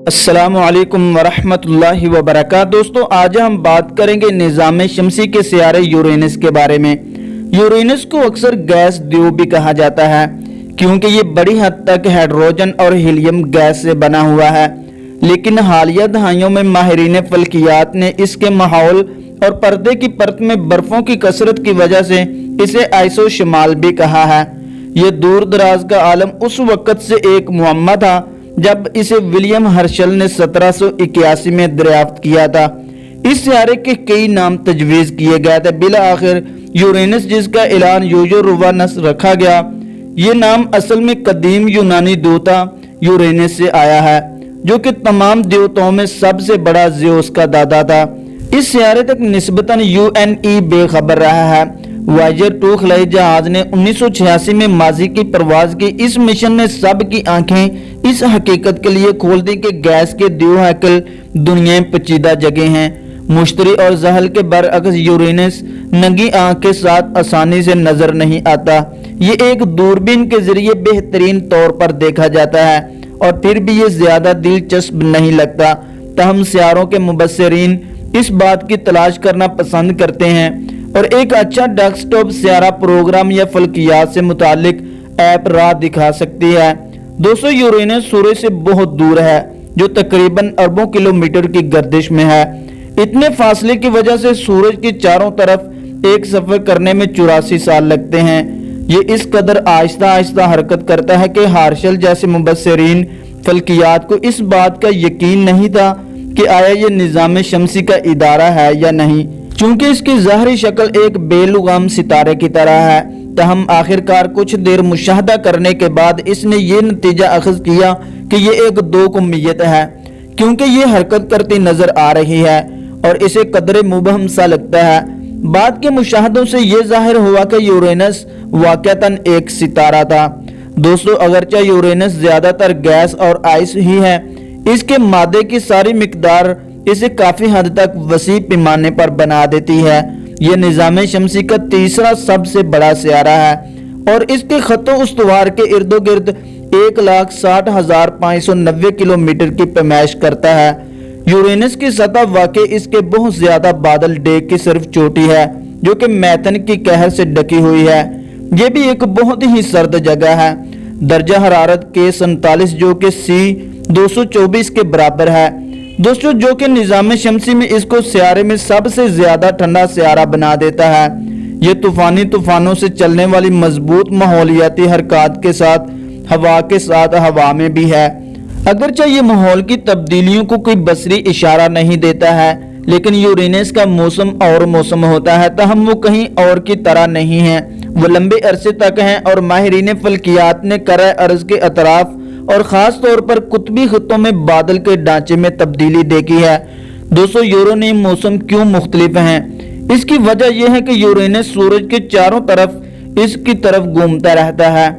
السلام علیکم ورحمۃ اللہ وبرکاتہ۔ دوستو آج ہم بات کریں گے نظام شمسی کے سیارے یورینس کے بارے میں۔ یورینس کو اکثر گیس دیو بھی کہا جاتا ہے کیونکہ یہ بڑی حد تک ہائیڈروجن اور ہیلیم گیس سے بنا ہوا ہے، لیکن حالیہ دہائیوں میں ماہرین فلکیات نے اس کے ماحول اور پردے کی پرت میں برفوں کی کثرت کی وجہ سے اسے آئسو شمال بھی کہا ہے۔ یہ دور دراز کا عالم اس وقت سے ایک معمہ تھا جب اسے ولیم ہرشل نے 1781 میں دریافت کیا تھا۔ اس سیارے کے کئی نام تجویز کیے گئے تھے، بالآخر یورینس جس کا اعلان یوروانس رکھا گیا، یہ نام اصل میں قدیم یونانی دیوتا یورینس سے آیا ہے جو کہ تمام دیوتاؤں میں سب سے بڑا زیوس کا دادا تھا۔ اس سیارے تک نسبتاً UNE بے خبر رہا ہے۔ وائجر 2 خلائی جہاز نے 1986 میں ماضی کی پرواز کی۔ اس مشن نے سب کی آنکھیں اس حقیقت کے لیے کھول دی کہ گیس کے دیو ہیکل دنیا میں پیچیدہ جگہ ہیں۔ مشتری اور زحل کے برعکس یورینس ننگی آنکھ کے ساتھ آسانی سے نظر نہیں آتا۔ یہ ایک دوربین کے ذریعے بہترین طور پر دیکھا جاتا ہے اور پھر بھی یہ زیادہ دلچسپ نہیں لگتا۔ تاہم سیاروں کے مبصرین اس بات کی تلاش کرنا پسند کرتے ہیں اور ایک اچھا ڈیسک ٹاپ سیارہ پروگرام یا فلکیات سے متعلق ایپ راہ دکھا سکتی ہے۔ دوستو یورینس سورج سے بہت دور ہے جو تقریباً اربوں کلومیٹر کی گردش میں ہے۔ اتنے فاصلے کی وجہ سے سورج کے چاروں طرف ایک سفر کرنے میں 84 سال لگتے ہیں۔ یہ اس قدر آہستہ آہستہ حرکت کرتا ہے کہ ہارشل جیسے مبصرین فلکیات کو اس بات کا یقین نہیں تھا کہ آیا یہ نظام شمسی کا ادارہ ہے یا نہیں، چونکہ اس کی ظاہری شکل ایک بے لگام ستارے کی طرح ہے۔ تاہم آخرکار کچھ دیر مشاہدہ کرنے کے بعد اس نے یہ نتیجہ اخذ کیا کہ یہ ایک دو کمیت ہے، کیونکہ یہ حرکت کرتی نظر آ رہی ہے اور اسے قدرے مبہم سا لگتا ہے۔ بعد کے مشاہدوں سے یہ ظاہر ہوا کہ یورینس واقعتاً ایک ستارہ تھا۔ دوستو اگرچہ یورینس زیادہ تر گیس اور آئس ہی ہے، اس کے مادے کی ساری مقدار اسے کافی حد تک وسیع پیمانے پر بنا دیتی ہے۔ یہ نظام شمسی کا تیسرا سب سے بڑا سیارہ ہے اور اس کے خط و استوار کے ارد و گرد 1,60,590 کلومیٹر کی پیمائش کرتا ہے۔ یورینس کی سطح واقع اس کے بہت زیادہ بادل ڈیک کی صرف چوٹی ہے جو کہ میتھن کی قہر سے ڈکی ہوئی ہے۔ یہ بھی ایک بہت ہی سرد جگہ ہے۔ درجہ حرارت کے 47 جو کہ C224 کے برابر ہے۔ دوستو جو کہ نظام شمسی میں اس کو سیارے میں سب سے زیادہ ٹھنڈا سیارہ بنا دیتا ہے۔ یہ طوفانوں سے چلنے والی مضبوط ماحولیاتی حرکات کے ساتھ ہوا میں بھی ہے۔ اگرچہ یہ ماحول کی تبدیلیوں کو کوئی بصری اشارہ نہیں دیتا ہے، لیکن یورینس کا موسم اور موسم ہوتا ہے، تاہم وہ کہیں اور کی طرح نہیں ہے۔ وہ لمبے عرصے تک ہیں اور ماہرین فلکیات نے کرۂ ارض کے اطراف اور خاص طور پر قطبی خطوں میں بادل کے ڈھانچے میں تبدیلی دیکھی ہے۔ دوستو یورینیم موسم کیوں مختلف ہیں؟ اس کی وجہ یہ ہے کہ یورینس سورج کے چاروں طرف اس کی طرف گھومتا رہتا ہے۔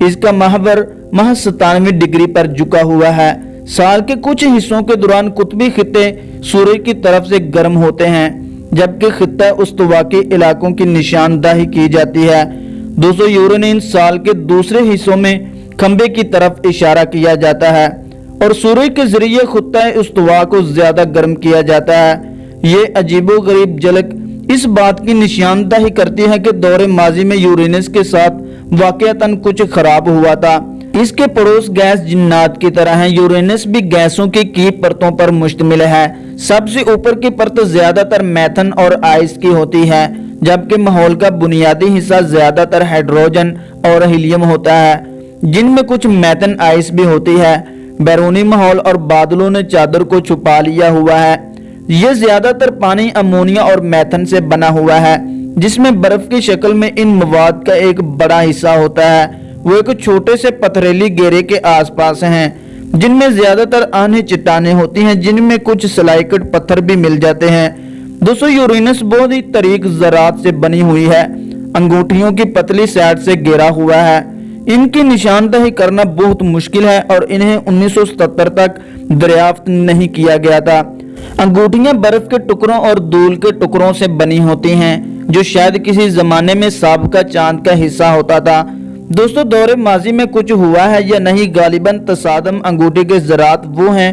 اس کا محور محض 97 ڈگری پر جھکا ہوا ہے۔ سال کے کچھ حصوں کے دوران قطبی خطے سورج کی طرف سے گرم ہوتے ہیں جبکہ خطہ استوا کے علاقوں کی نشاندہی کی جاتی ہے۔ دوستو یورینیم سال کے دوسرے حصوں میں کھمبے کی طرف اشارہ کیا جاتا ہے اور سورج کے ذریعے خطہ استوا کو زیادہ گرم کیا جاتا ہے۔ یہ عجیب و غریب جھلک اس بات کی نشاندہی کرتی ہے کہ دور ماضی میں یورینس کے ساتھ واقعتاً کچھ خراب ہوا تھا۔ اس کے پڑوس گیس جنات کی طرح ہیں۔ یورینس بھی گیسوں کی پرتوں پر مشتمل ہے۔ سب سے اوپر کی پرت زیادہ تر میتھن اور آئس کی ہوتی ہے، جبکہ ماحول کا بنیادی حصہ زیادہ تر ہائیڈروجن اور ہیلیم ہوتا ہے، جن میں کچھ میتھن آئس بھی ہوتی ہے۔ بیرونی ماحول اور بادلوں نے چادر کو چھپا لیا ہوا ہے۔ یہ زیادہ تر پانی، امونیا اور میتھن سے بنا ہوا ہے، جس میں برف کی شکل میں ان مواد کا ایک بڑا حصہ ہوتا ہے۔ وہ ایک چھوٹے سے پتھریلی گھیرے کے آس پاس ہیں جن میں زیادہ تر آنہیں چٹانیں ہوتی ہیں، جن میں کچھ سلائیکٹ پتھر بھی مل جاتے ہیں۔ دوستو یورینس بہت ہی طریق ذرات سے بنی ہوئی ہے، انگوٹھیوں کی پتلی سائٹ سے گھیرا ہوا ہے۔ ان کی نشاندہی کرنا بہت مشکل ہے اور انہیں 1977 تک دریافت نہیں کیا گیا تھا۔ انگوٹھیاں برف کے ٹکڑوں اور دھول کے ٹکڑوں سے بنی ہوتی ہیں جو شاید کسی زمانے میں سابقہ چاند کا حصہ ہوتا تھا۔ دوستو دور ماضی میں کچھ ہوا ہے یا نہیں، غالباً تصادم انگوٹھی کے ذرات وہ ہیں